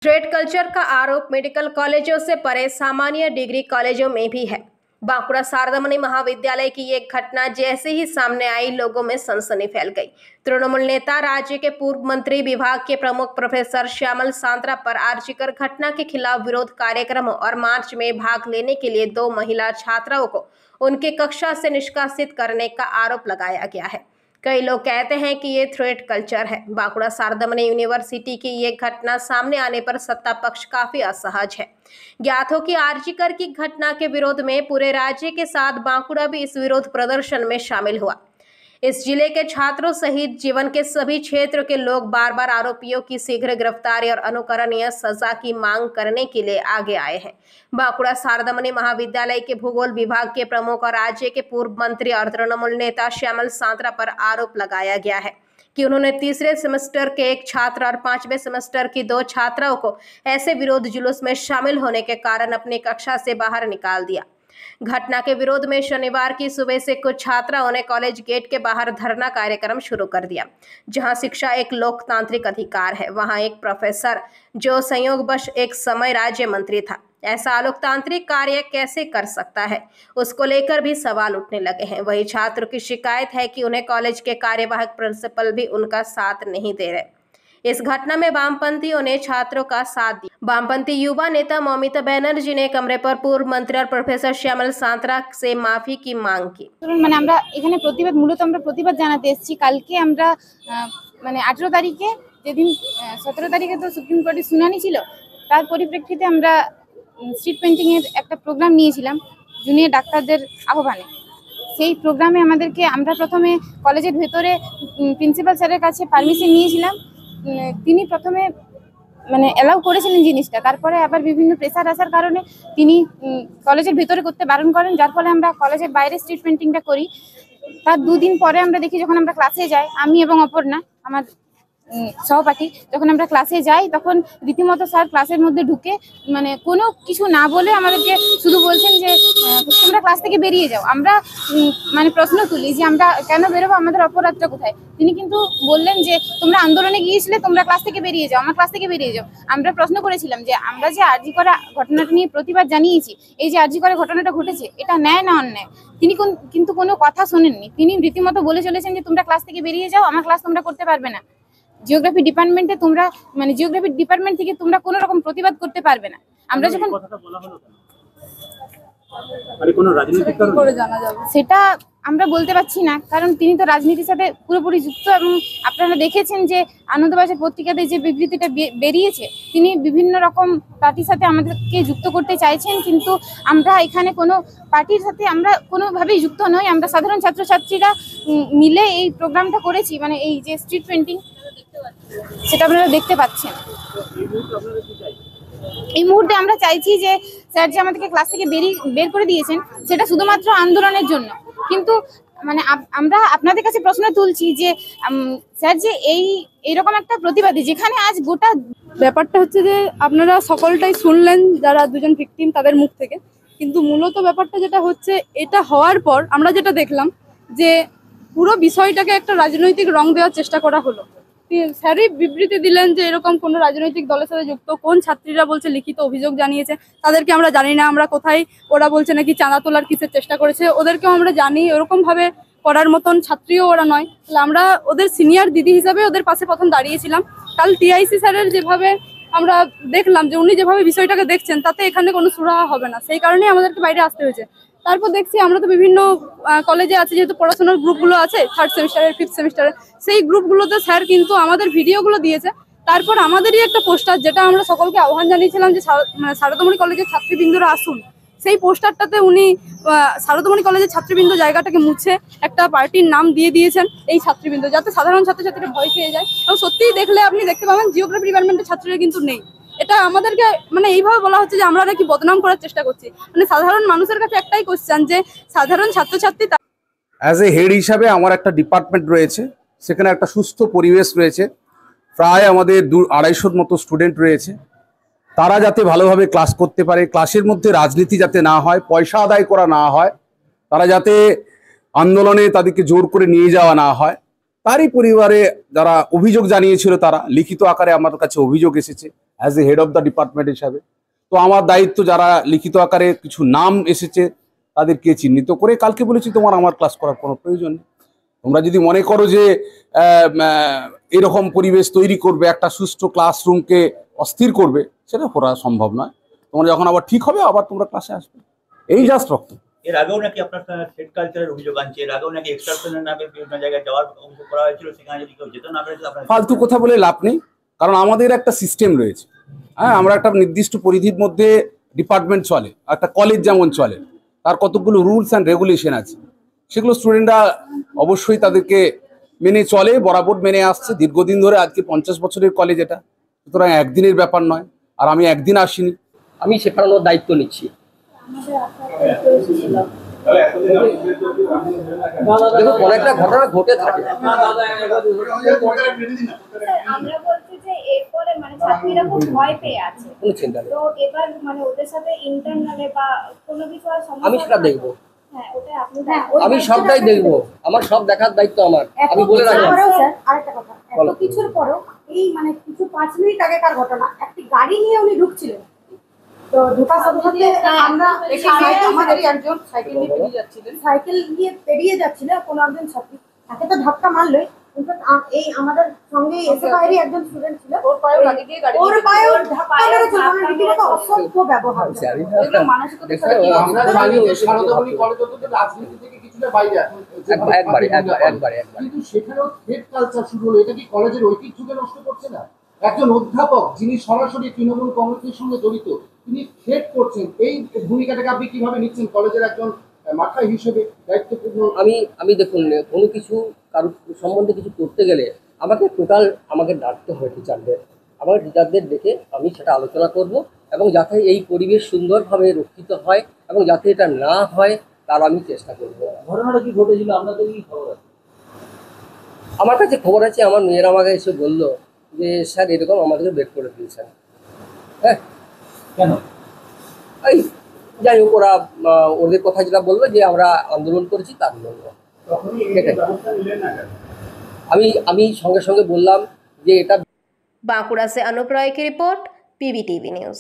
Trade culture का आरोप medical कॉलेजों से परे सामान्य डिग्री कॉलेजों में भी है। बांकुड़ा शारदामणि महाविद्यालय की एक घटना जैसे ही सामने आई, लोगों में सनसनी फैल गई। तृणमूल नेता, राज्य के पूर्व मंत्री, विभाग के प्रमुख प्रोफेसर श्यामल सांत्रा पर आर्जिकर घटना के खिलाफ विरोध कार्यक्रमों और मार्च में भाग लेने के लिए 2 महिला छात्राओं को उनके कक्षा से निष्कासित करने का आरोप लगाया गया है। कई लोग कहते हैं कि ये थ्रेड कल्चर है। बांकुड़ा शारदामणि यूनिवर्सिटी की ये घटना सामने आने पर सत्ता पक्ष काफी असहज है। ज्ञात हो कि आर्जिकर की घटना के विरोध में पूरे राज्य के साथ बांकुड़ा भी इस विरोध प्रदर्शन में शामिल हुआ। इस जिले के छात्रों सहित जीवन के सभी क्षेत्र के लोग बार बार आरोपियों की शीघ्र गिरफ्तारी और अनुकरणीय सजा की मांग करने के लिए आगे आए हैं। बांकुड़ा शारदामणि महाविद्यालय के भूगोल विभाग के प्रमुख और राज्य के पूर्व मंत्री और तृणमूल नेता श्यामल सांत्रा पर आरोप लगाया गया है कि उन्होंने तीसरे सेमेस्टर के एक छात्र और 5वें सेमेस्टर की 2 छात्राओं को ऐसे विरोध जुलूस में शामिल होने के कारण अपनी कक्षा से बाहर निकाल दिया। घटना के विरोध में शनिवार की सुबह से कुछ छात्राओं ने कॉलेज गेट के बाहर धरना कार्यक्रम शुरू कर दिया। जहां शिक्षा एक लोकतांत्रिक अधिकार है, वहां एक प्रोफेसर जो संयोगवश एक समय राज्य मंत्री था, ऐसा अलोकतांत्रिक कार्य कैसे कर सकता है, उसको लेकर भी सवाल उठने लगे हैं। वही छात्रों की शिकायत है कि उन्हें कॉलेज के कार्यवाहक प्रिंसिपल भी उनका साथ नहीं दे रहे। इस घटना में वामपंथियों ने छात्रों का साथ दिया। वामपंथी युवा नेता ममिता बनर्जी ने कमरे पर पूर्व मंत्री और प्रोफेसर श्यामल सांत्रा से माफी की मांग की। মানে আমরা এখানে প্রতিবাদ মূলত আমরা প্রতিবাদ জানাতে এসেছি। কালকে আমরা মানে 18 তারিখে যেদিন 17 তারিখে তো সুপ্রিম কোর্টে শুনানি ছিল, তার পরিপ্রেক্ষিতে আমরা স্ট্রিট পেইন্টিং এর একটা প্রোগ্রাম নিয়েছিলাম জুনিয়র ডাক্তারদের আহ্বানে। সেই প্রোগ্রামে আমাদেরকে আমরা প্রথমে কলেজের ভেতরে প্রিন্সিপাল স্যারের কাছে পারমিশন নিয়েছিলাম। তিনি প্রথমে মানে অ্যালাউ করেছিলেন জিনিসটা, তারপরে আবার বিভিন্ন প্রেসার আসার কারণে তিনি কলেজের ভেতরে করতে বারণ করেন, যার ফলে আমরা কলেজের বাইরে স্ট্রিট পেইন্টিংটা করি। তার 2 দিন পরে আমরা দেখি যখন আমরা ক্লাসে যাই, আমি এবং অপর্ণা আমার সহপাঠী, যখন আমরা ক্লাসে যাই তখন রীতিমতো স্যার ক্লাসের মধ্যে ঢুকে মানে কোনো কিছু না বলে আমাদেরকে শুধু বলছেন যে তোমরা ক্লাস থেকে বেরিয়ে যাও। আমরা মানে প্রশ্ন তুলি যে আমরা কেন বেরোবো, আমাদের অপরাধটা কোথায়। তিনি কিন্তু বললেন যে তোমরা আন্দোলনে গিয়েছিলে, তোমরা ক্লাস থেকে বেরিয়ে যাও, আমার ক্লাস থেকে বেরিয়ে যাও। আমরা প্রশ্ন করেছিলাম যে আমরা যে আরজি করা ঘটনাটা নিয়ে প্রতিবাদ জানিয়েছি, এই যে আরজি করা ঘটনাটা ঘটেছে এটা ন্যায় না অন্যায়, তিনি কিন্তু কোনো কথা শোনেননি। তিনি রীতিমতো বলে চলেছেন যে তোমরা ক্লাস থেকে বেরিয়ে যাও, আমার ক্লাস তোমরা করতে পারবে না। জিওগ্রাফি ডিপার্টমেন্টে তোমরা মানে জিওগ্রাফি ডিপার্টমেন্ট থেকে তোমরা কোনো রকম প্রতিবাদ করতে পারবে না। আমরা যখন সেটা আমরা বলতে পারছি না, কারণ তিনি তো রাজনীতির সাথে পুরোপুরি যুক্ত এবং আপনারা দেখেছেন যে আনন্দবাজার পত্রিকাতে যে বিবৃতিটা বেরিয়েছে, তিনি বিভিন্ন রকম পার্টির সাথে আমাদেরকে যুক্ত করতে চাইছেন, কিন্তু আমরা এখানে কোনো পার্টির সাথে আমরা কোনোভাবেই যুক্ত নই। আমরা সাধারণ ছাত্রছাত্রীরা মিলে এই প্রোগ্রামটা করেছি, মানে এই যে স্ট্রিট পেইন্টিং সেটা আপনারা দেখতে পাচ্ছেন। এই মুহূর্তে আমরা চাইছি যে স্যার যে আমাদেরকে ক্লাস থেকে বের করে দিয়েছেন সেটা শুধুমাত্র আন্দোলনের জন্য, কিন্তু মানে আমরা আপনাদের কাছে প্রশ্ন তুলছি যে স্যার যে এইরকম একটা প্রতিবাদী যেখানে আজ গোটা ব্যাপারটা হচ্ছে যে আপনারা সকলটাই শুনলেন যারা 2জন ভিকটিম তাদের মুখ থেকে, কিন্তু মূলত ব্যাপারটা যেটা হচ্ছে এটা হওয়ার পর আমরা যেটা দেখলাম যে পুরো বিষয়টাকে একটা রাজনৈতিক রং দেওয়ার চেষ্টা করা হলো। স্যারই বিবৃতি দিলেন যে এরকম কোনো রাজনৈতিক দলের সাথে যুক্ত, কোন ছাত্রীরা বলছে লিখিত অভিযোগ জানিয়েছে তাদেরকে আমরা জানি না, আমরা কোথায় ওরা বলছে নাকি চাঁদা তোলার কিসের চেষ্টা করেছে ওদেরকেও আমরা জানি, ওরকম ভাবে করার মতন ছাত্রীও ওরা নয়। তাহলে আমরা ওদের সিনিয়র দিদি হিসাবে ওদের পাশে প্রথম দাঁড়িয়েছিলাম। কাল টিআইসি স্যারের যেভাবে আমরা দেখলাম যে উনি যেভাবে বিষয়টাকে দেখছেন তাতে এখানে কোনো সুরাহা হবে না, সেই কারণেই আমাদেরকে বাইরে আসতে হয়েছে। তারপর দেখছি আমরা তো বিভিন্ন কলেজে আছি, যেহেতু পড়াশোনার গ্রুপগুলো আছে 3rd সেমিস্টারের 5th সেমিস্টারের, সেই গ্রুপগুলোতে স্যার কিন্তু আমাদের ভিডিওগুলো দিয়েছে। তারপর আমাদেরই একটা পোস্টার, যেটা আমরা সকলকে আহ্বান জানিয়েছিলাম যে শারদামণি কলেজের ছাত্রীবৃন্দরা আসুন, সেই পোস্টারটাতে উনি শারদামণি কলেজের ছাত্রীবৃন্দ জায়গাটাকে মুছে একটা পার্টির নাম দিয়ে দিয়েছেন এই ছাত্রীবৃন্দ, যাতে সাধারণ ছাত্রছাত্রীরা ভয় পেয়ে যায়। এবং সত্যিই দেখলে আপনি দেখতে পাবেন জিওগ্রাফি ডিপার্টমেন্টের ছাত্রীরা কিন্তু নেই। এটা আমাদেরকে মানে এইভাবে বলা হচ্ছে যে আমরা নাকি বদনাম করার চেষ্টা করছি। মানে সাধারণ মানুষের কাছে একটাই কোশ্চেন যে সাধারণ ছাত্রছাত্রী অ্যাজ এ হেড হিসাবে আমার একটা ডিপার্টমেন্ট রয়েছে, সেখানে একটা সুস্থ পরিবেশ রয়েছে, প্রায় আমাদের 200-250 মতো স্টুডেন্ট রয়েছে। তারা যাতে ভালোভাবে ক্লাস করতে পারে, ক্লাসের মধ্যে রাজনীতি যাতে না হয়, পয়সা আদায় করা না হয়, তারা যাতে আন্দোলনে তাদেরকে জোর করে নিয়ে যাওয়া না হয়, তারই পরিবারে যারা অভিযোগ জানিয়েছিল তারা লিখিত আকারে আমার কাছে অভিযোগ এসেছে। As a head of the department হিসাবে। তো আমার দায়িত্ব যারা লিখিত আকারে কিছু নাম এসেছে তাদেরকে চিহ্নিত করে, কালকে বলেছি তোমার আমার ক্লাস করার কোনো প্রয়োজন নেই। তোমরা যদি মনে করো যে এরকম পরিবেশ তৈরি করবে, একটা সুষ্ঠু ক্লাসরুমকে অস্থির করবে, সেটা করা সম্ভব নয়। তোমরা যখন আবার ঠিক হবে আবার তোমরা ক্লাসে আসবে, এই জাস্ট রক্ত। এর আগেও নাকি আপনার সেট কালচারের অভিযোগ আনছে, এর আগেও নাকি এক্সকারশনের নামে বিভিন্ন জায়গায় যাওয়ার অভিযোগ করা হয়েছিল, সেখানে যদি কেউ যেত না পেরেছিল আপনার ফালতু কথা বলে লাভ নেই, কারণ আমাদের একটা সিস্টেম রয়েছে। হ্যাঁ, আমরা একটা নির্দিষ্ট পরিধির মধ্যে ডিপার্টমেন্ট চলে, একটা কলেজ যেমন চলে, তার কতগুলো রুলস অ্যান্ড রেগুলেশন আছে, সেগুলো স্টুডেন্টরা অবশ্যই তাদেরকে মেনে চলে, বরাবর মেনে আসছে দীর্ঘদিন ধরে। আজকে 50 বছরের কলেজ এটা, সুতরাং একদিনের ব্যাপার নয়। আর আমি একদিন আসিনি, আমি শেখানোর দায়িত্ব নিচ্ছি। দেখুন, অনেকটা ঘটনা ঘটে থাকে। আমরা বলছি যে এরপরে মানে ছাত্রীরা খুব ভয় পেয়ে আছে, কোনো চিন্তা নেই, তো এবার মানে ওদের সাথে ইন্টারনালে বা কোনো কিছু আর সমস্যা আমি সেটা দেখবো। হ্যাঁ, ওটা আপনি আমি সবটাই দেখবো, আমার সব দেখার দায়িত্ব আমার। আমি বলে রাখলাম। আরেকটা কথা, এত কিছুর পরও এই মানে কিছু 5 মিনিট আগেকার ঘটনা, একটি গাড়ি নিয়ে উনি ঢুকছিলেন, তো ঢোকার সাথে সাথে আমরা আমাদেরই একজন সাইকেল নিয়ে পেরিয়ে যাচ্ছিল, কোনো একজন ছাত্রী তাকে তো ধাক্কা মারলোই, কিন্তু এই আমাদের সঙ্গে এসএফআইয়েরই একজন স্টুডেন্ট ছিল, ওর পায়েও ধাক্কা মেরেছে, মানে রীতিমতো অসভ্য ব্যবহার। কিন্তু সেখানেও হেড কালচার শুরু হলো, এটা কি কলেজের ঐতিহ্যকে নষ্ট করছে না? একজন অধ্যাপক যিনি সরাসরি তৃণমূল কংগ্রেসের সঙ্গে জড়িত, তিনি হেড করছেন, এই ভূমিকাটাকে আপনি কিভাবে নিচ্ছেন কলেজের একজন মাথা হিসেবে দায়িত্বপূর্ণ? আমি দেখুন, কোনো কিছু কারোর সম্বন্ধে কিছু করতে গেলে আমাকে ডাকতে হয় টিচারদের। আমার টিচারদের ডেকে আমি সেটা আলোচনা করব, এবং যাতে এই পরিবেশ সুন্দরভাবে রক্ষিত হয় এবং যাতে এটা না হয় তার আমি চেষ্টা করব। ঘটনাটা কি ঘটেছিল আপনাদের কি খবর আছে? আমার কাছে খবর আছে, আমার মেয়েরা আমাকে এসে বললো যে স্যার এরকম আমাদেরকে বের করে দিয়েছেন। হ্যাঁ, কেন? এই যাই হোক, ওদের কথা যেটা বললো যে আমরা আন্দোলন করেছি তার জন্য। আমি সঙ্গে সঙ্গে বললাম যে এটা। बांकुड़ा से अनुप रॉय की रिपोर्ट, PBTV न्यूज।